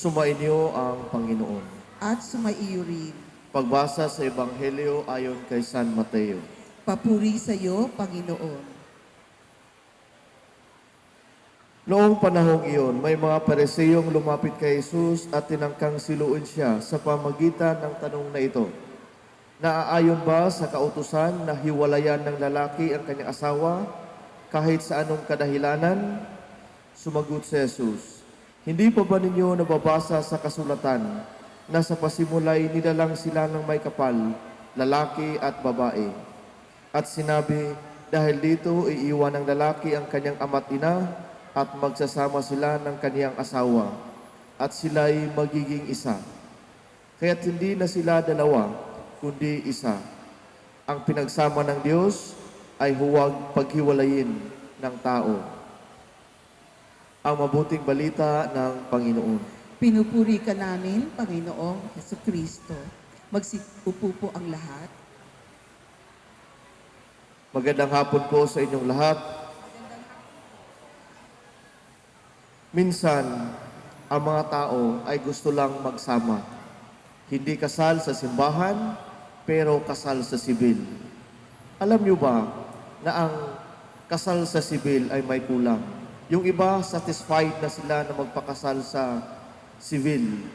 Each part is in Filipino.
Sumainyo ang Panginoon. At sumaiyo rin. Pagbasa sa Ebanghelyo ayon kay San Mateo. Papuri sa iyo, Panginoon. Noong panahong iyon, may mga Pariseyong lumapit kay Jesus at tinangkang siluin siya sa pamagitan ng tanong na ito. Naaayon ba sa kautusan na hiwalayan ng lalaki ang kanyang asawa kahit sa anong kadahilanan? Sumagot si Jesus, hindi pa ba ninyo nababasa sa kasulatan na sa pasimulay nilalang sila ng may kapal, lalaki at babae? At sinabi, dahil dito iiwan ng lalaki ang kanyang ama't ina at magsasama sila ng kaniyang asawa at sila'y magiging isa. Kaya't hindi na sila dalawa, kundi isa. Ang pinagsama ng Diyos ay huwag paghiwalayin ng tao. Ang mabuting balita ng Panginoon. Pinupuri ka namin, Panginoong Jesucristo. Magsiupo po ang lahat. Magandang hapon po sa inyong lahat. Minsan, ang mga tao ay gusto lang magsama. Hindi kasal sa simbahan, pero kasal sa sibil. Alam niyo ba na ang kasal sa sibil ay may kulang? Yung iba, satisfied na sila na magpakasal sa sibil.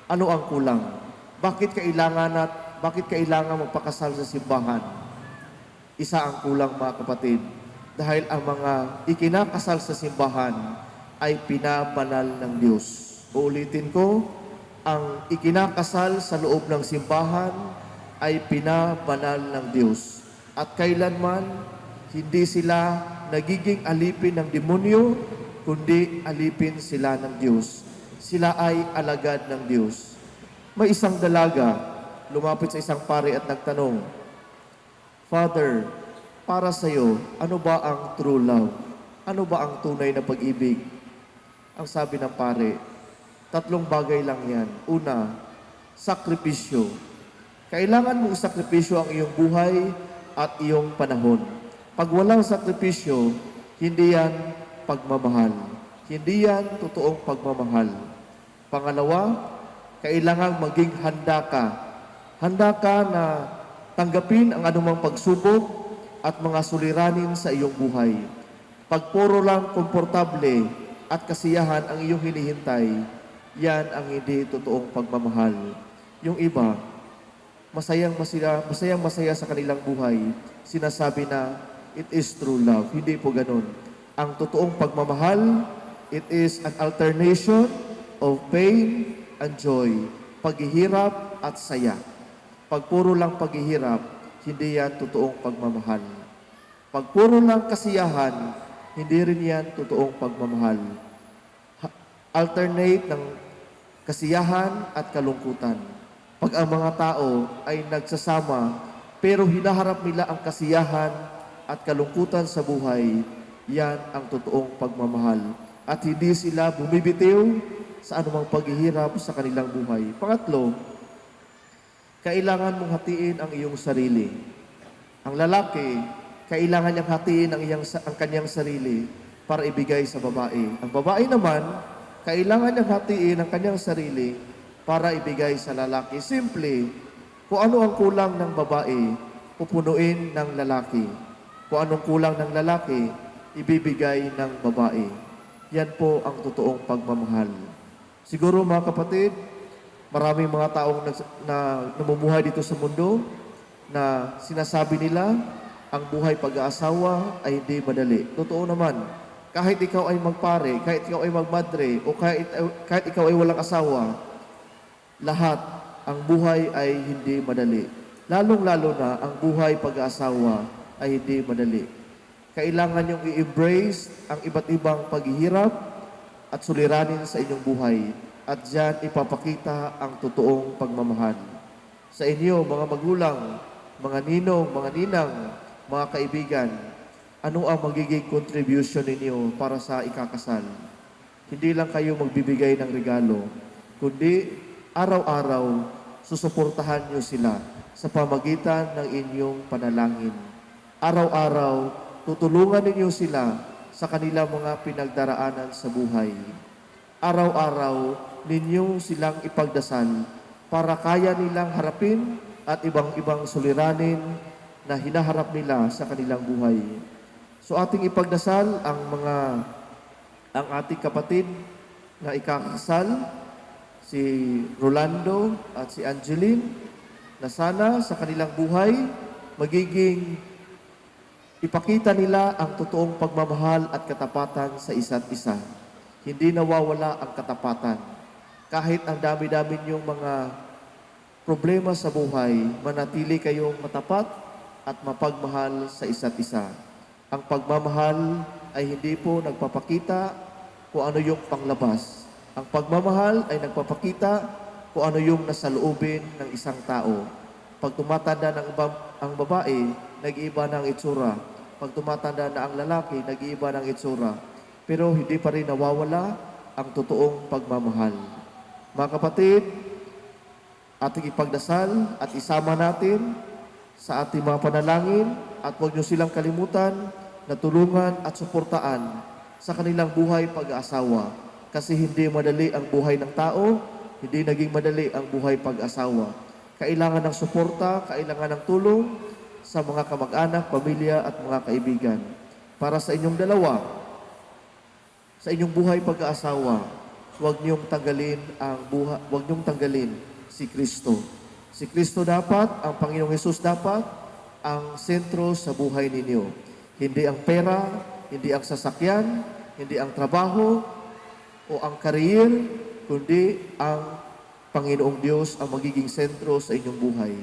Ano ang kulang? Bakit kailangan magpakasal sa simbahan? Isa ang kulang, mga kapatid. Dahil ang mga ikinakasal sa simbahan ay pinabanal ng Diyos. Uulitin ko, ang ikinakasal sa loob ng simbahan ay pinabanal ng Diyos. At kailanman, hindi sila nagiging alipin ng demonyo, kundi alipin sila ng Diyos. Sila ay alagad ng Diyos. May isang dalaga, lumapit sa isang pari at nagtanong, Father, para sa iyo, ano ba ang true love? Ano ba ang tunay na pag-ibig? Ang sabi ng pare, 3 bagay lang yan. Una, sakripisyo. Kailangan mong sakripisyo ang iyong buhay at iyong panahon. Pag walang sakripisyo, hindi yan pagmamahal. Hindi yan totoong pagmamahal. Pangalawa, kailangan maging handa ka. Handa ka na tanggapin ang anumang pagsubok at mga suliranin sa iyong buhay. Pag puro lang komportable at kasiyahan ang iyong hinihintay, yan ang hindi totoong pagmamahal. Yung iba, masayang masaya sa kanilang buhay, sinasabi na, it is true love. Hindi po ganun. Ang totoong pagmamahal, it is an alternation of pain and joy. Paghihirap at saya. Pag puro lang paghihirap, hindi yan totoong pagmamahal. Pag puro lang kasiyahan, hindi rin yan totoong pagmamahal. Alternate ng kasiyahan at kalungkutan. Pag ang mga tao ay nagsasama, pero hinaharap nila ang kasiyahan at kalungkutan sa buhay, yan ang totoong pagmamahal. At hindi sila bumibitiw sa anumang paghihirap sa kanilang buhay. Pangatlo, kailangan mong hatiin ang iyong sarili. Ang lalaki, kailangan niyang hatiin ang kanyang sarili para ibigay sa babae. Ang babae naman, kailangan niyang hatiin ang kanyang sarili para ibigay sa lalaki. Simple, kung ano ang kulang ng babae, pupunuin ng lalaki. Kung anong kulang ng lalaki, ibibigay ng babae. Yan po ang totoong pagmamahal. Siguro mga kapatid, maraming mga taong na namumuhay dito sa mundo na sinasabi nila, ang buhay pag-aasawa ay hindi madali. Totoo naman, kahit ikaw ay magpare, kahit ikaw ay magmadre, o kahit ikaw ay walang asawa, lahat, ang buhay ay hindi madali. Lalong-lalo na, ang buhay pag-aasawa ay hindi madali. Kailangan niyong i-embrace ang iba't ibang paghihirap at suliranin sa inyong buhay. At diyan ipapakita ang totoong pagmamahal. Sa inyo, mga magulang, mga ninong, mga ninang, mga kaibigan, ano ang magiging contribution ninyo para sa ikakasal? Hindi lang kayo magbibigay ng regalo, kundi araw-araw susuportahan nyo sila sa pamagitan ng inyong panalangin. Araw-araw, tutulungan ninyo sila sa kanilang mga pinagdaraanan sa buhay. Araw-araw, ninyo silang ipagdasal para kaya nilang harapin at ibang-ibang suliranin na hinaharap nila sa kanilang buhay. So ating ipagdasal ang ating kapatid na ikakasal, si Rolando at si Angeline, na sana sa kanilang buhay magiging ipakita nila ang totoong pagmamahal at katapatan sa isa't isa. Hindi nawawala ang katapatan. Kahit ang dami-dami niyong mga problema sa buhay, manatili kayong matapat at mapagmahal sa isa't isa. Ang pagmamahal ay hindi po nagpapakita kung ano yung panglabas. Ang pagmamahal ay nagpapakita kung ano yung nasa loobin ng isang tao. Pag tumatanda ang babae, nag-iiba ng itsura. Pag tumatanda na ang lalaki, nag-iiba ng itsura. Pero hindi pa rin nawawala ang totoong pagmamahal. Mga kapatid, ating ipagdasal at isama natin sa ating mga panalangin at huwag niyo silang kalimutan na tulungan at suportaan sa kanilang buhay pag-aasawa. Kasi hindi madali ang buhay ng tao, hindi naging madali ang buhay pag-asawa. Kailangan ng suporta, kailangan ng tulong sa mga kamag-anak, pamilya at mga kaibigan. Para sa inyong dalawa, sa inyong buhay pag-aasawa, huwag niyong tanggalin si Kristo. Si Kristo dapat, ang Panginoong Hesus dapat, ang sentro sa buhay ninyo. Hindi ang pera, hindi ang sasakyan, hindi ang trabaho, o ang career, kundi ang Panginoong Diyos ang magiging sentro sa inyong buhay.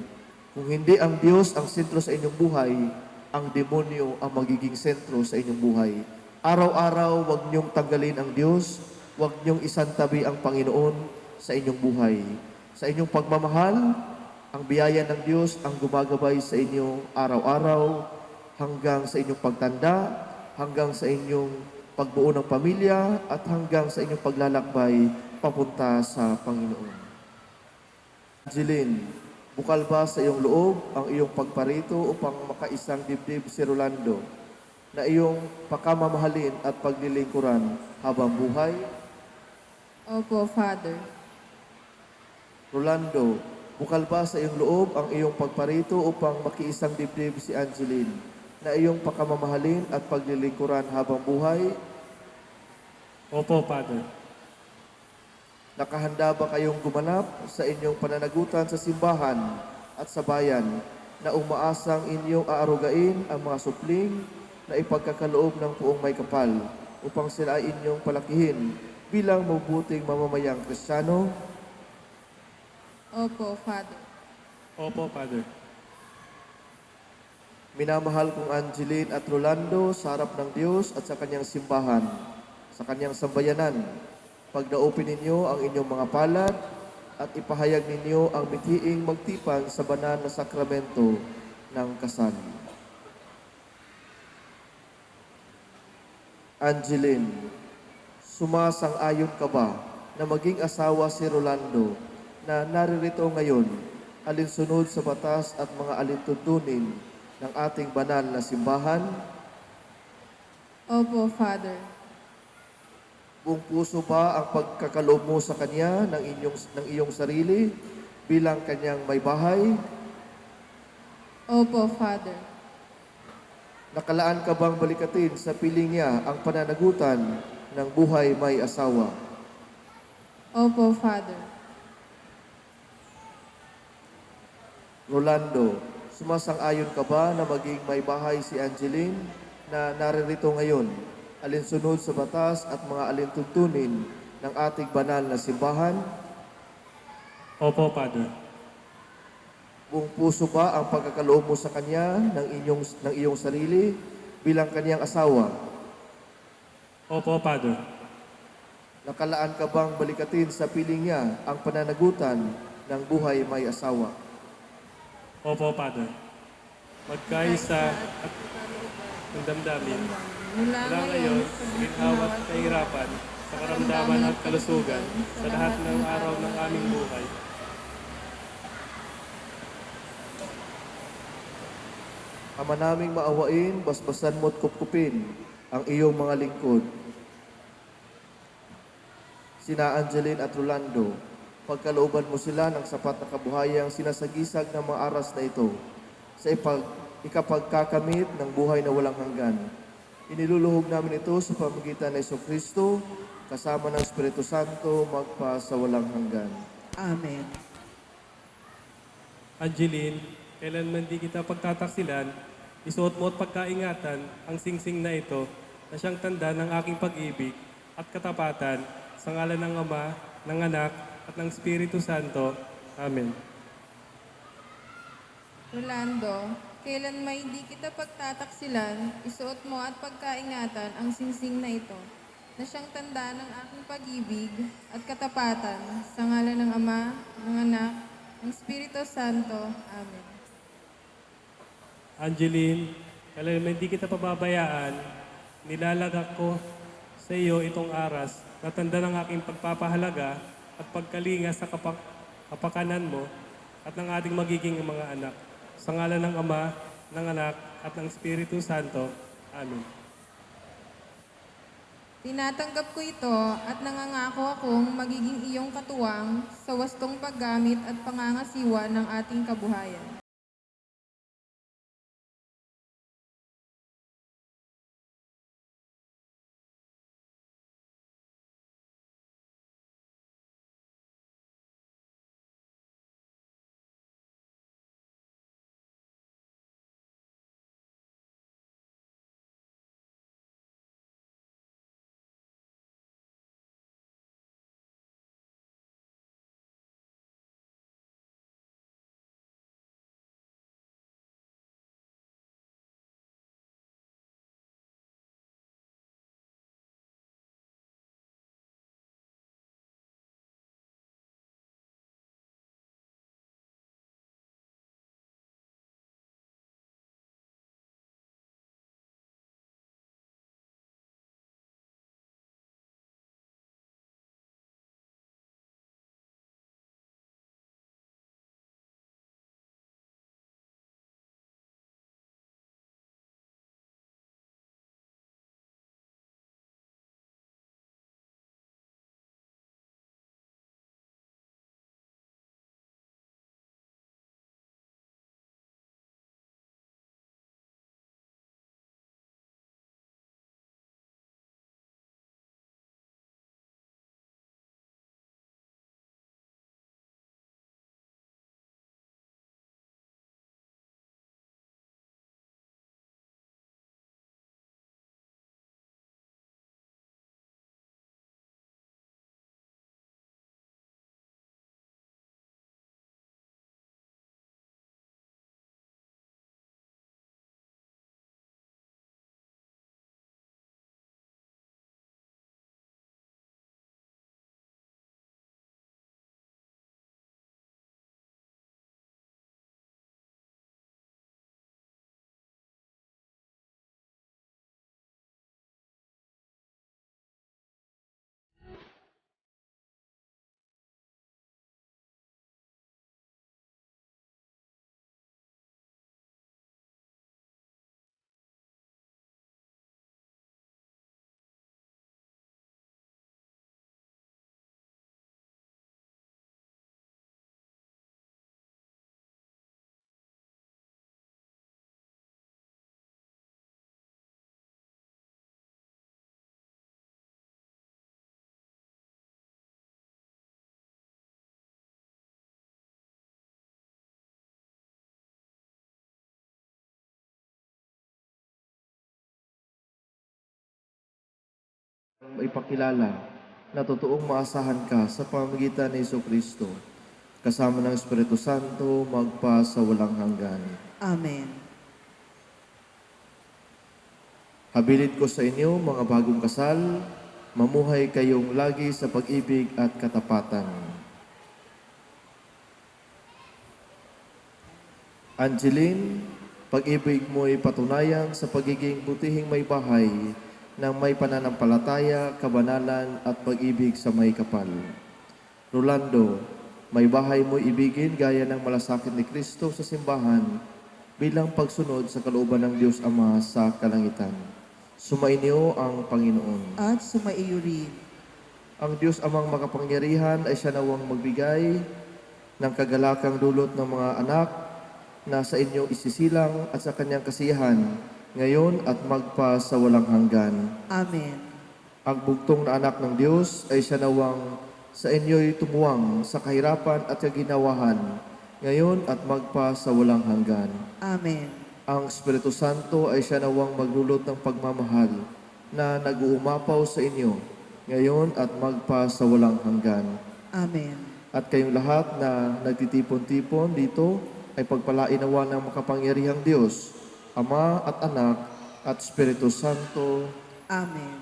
Kung hindi ang Diyos ang sentro sa inyong buhay, ang demonyo ang magiging sentro sa inyong buhay. Araw-araw, huwag niyong tanggalin ang Diyos, huwag niyong isantabi ang Panginoon sa inyong buhay. Sa inyong pagmamahal, ang biyaya ng Diyos ang gumagabay sa inyo araw-araw hanggang sa inyong pagtanda, hanggang sa inyong pagbuo ng pamilya, at hanggang sa inyong paglalakbay papunta sa Panginoon. Angeline, bukal ba sa iyong loob ang iyong pagparito upang makaisang dibdib si Rolando na iyong pakamamahalin at paglilingkuran habang buhay? Opo, Father. Rolando, bukal ba sa iyong loob ang iyong pagparito upang makiisang dibdib si Angeline na iyong pakamamahalin at paglilingkuran habang buhay? Opo, Father. Nakahanda ba kayong gumanap sa inyong pananagutan sa simbahan at sa bayan na umaasang inyong aarugain ang mga supling na ipagkakaloob ng puong may kapal upang sila ay inyong palakihin bilang mabuting mamamayang Kristiyano? Opo, Father. Opo, Father. Minamahal kong Angeline at Rolando sa harap ng Diyos at sa kanyang simbahan, sa kanyang sambayanan. Pagdaupin ninyo ang inyong mga palad at ipahayag ninyo ang mithiing magtipan sa banal na sakramento ng kasal. Angeline, sumasang-ayon ka ba na maging asawa si Rolando na naririto ngayon alinsunod sa batas at mga alintuntunin ng ating banal na simbahan? Opo, Father. Buong puso ba ang pagkakaloob mo sa Kanya ng iyong sarili bilang Kanyang may bahay? Opo, Father. Nakalaan ka bang balikatin sa piling niya ang pananagutan ng buhay may asawa? Opo, Father. Rolando, sumasang-ayon ka ba na maging may bahay si Angeline na naririto ngayon, alinsunod sa batas at mga alintuntunin ng ating banal na simbahan? Opo, Father. Buong puso ba ang pagkakaloob mo sa Kanya ng iyong sarili bilang Kanyang asawa? Opo, Father. Nakalaan ka bang balikatin sa piling niya ang pananagutan ng buhay may asawa? Opo, Father. Magkaisa at ng damdamin, Mula mula ngayon, ginhawa at kahirapan, sa karamdaman at kalusugan, sa lahat ng araw ng aming buhay. Ama naming maawain, basbasan mo't kupkupin ang iyong mga lingkod. sina Angeline at Rolando. Pagkalooban mo sila ng sapat na kabuhayang sinasagisag ng mga aras na ito sa ikapagkakamit ng buhay na walang hanggan. Iniluluhog namin ito sa pamamagitan ng Jesucristo, kasama ng Espiritu Santo, magpa sa walang hanggan. Amen. Angeline, kailanman di kita pagtataksilan, isuot mo at pagkaingatan ang singsing na ito na siyang tanda ng aking pag-ibig at katapatan sa ngalan ng Ama, ng Anak, at ng Espiritu Santo. Amen. Rolando, kailan may hindi kita pagtataksilan, isuot mo at pagkaingatan ang singsing na ito, na siyang tanda ng aking pag-ibig at katapatan sa ngalan ng Ama, ng Anak, ng Espiritu Santo. Amen. Angeline, kailan may hindi kita pababayaan, nilalagak ko sa iyo itong aras na tanda ng aking pagpapahalaga at pagkalinga sa kapakanan mo at ng ating magiging mga anak. Sa ngalan ng Ama, ng Anak, at ng Espiritu Santo. Amen. Tinatanggap ko ito at nangangako akong magiging iyong katuwang sa wastong paggamit at pangangasiwa ng ating kabuhayan. Ipakilala na totoong maasahan ka sa pamamagitan ni Jesucristo, kasama ng Espiritu Santo, magpa sa walang hanggan. Amen. Habilit ko sa inyo, mga bagong kasal, mamuhay kayong lagi sa pag-ibig at katapatan. Angeline, pag-ibig mo ay patunayan sa pagiging butihing may bahay ng may pananampalataya, kabanalan at pag-ibig sa may kapal. Rolando, may bahay mo ibigin gaya ng malasakit ni Kristo sa simbahan bilang pagsunod sa kalooban ng Diyos Ama sa kalangitan. Sumainyo ang Panginoon. At sumaiyo rin. Ang Diyos amang makapangyarihan ay siya nawang magbigay ng kagalakang dulot ng mga anak na sa inyo isisilang at sa kanyang kasiyahan ngayon at magpa sa walang hanggan. Amen. Ang bugtong na anak ng Diyos ay siya nawang sa inyo'y tumuwang sa kahirapan at kaginawahan ngayon at magpa sa walang hanggan. Amen. Ang Espiritu Santo ay siya nawang maglulot ng pagmamahal na nag-uumapaw sa inyo ngayon at magpa sa walang hanggan. Amen. At kayong lahat na nagtitipon-tipon dito ay pagpalainawa ng makapangyarihang Diyos, Ama at Anak at Espiritu Santo. Amen.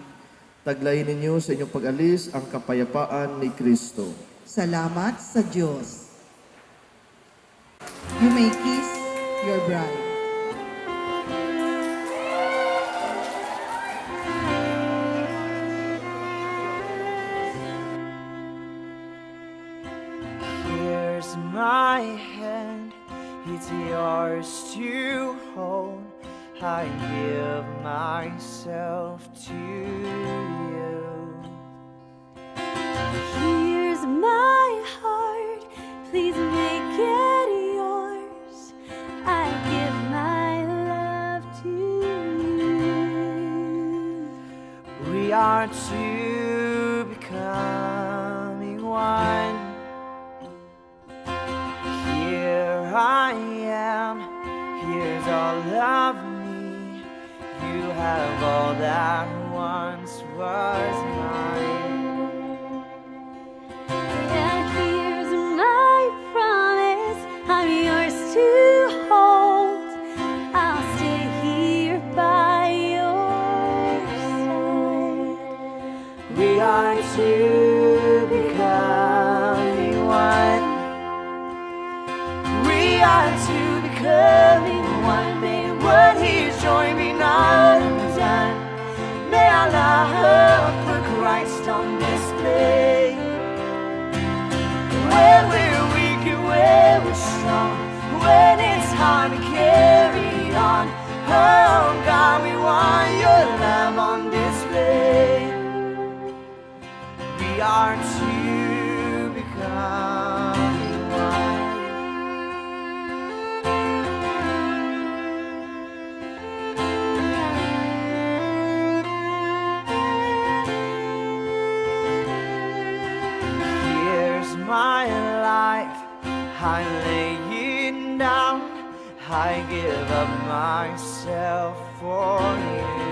Taglayin ninyo sa inyong pag-alis ang kapayapaan ni Kristo. Salamat sa Diyos. You may kiss your bride. Here's my hand, it's yours to hold. I give myself to you. Here's my heart, please make it yours. I give my love to you. We are two becoming one. Here I am, here's all of me. You have all that once was mine. And here's my promise, I'm yours to hold. I'll stay here by your side. We are two becoming one. We are two becoming one. May what He's joined me not undone. May our love for Christ on display. When we're weak and when we're strong, when it's hard to carry on, oh God, we want your love on display. We are two becoming one. Here's my life, I lay it down. I give up myself for you.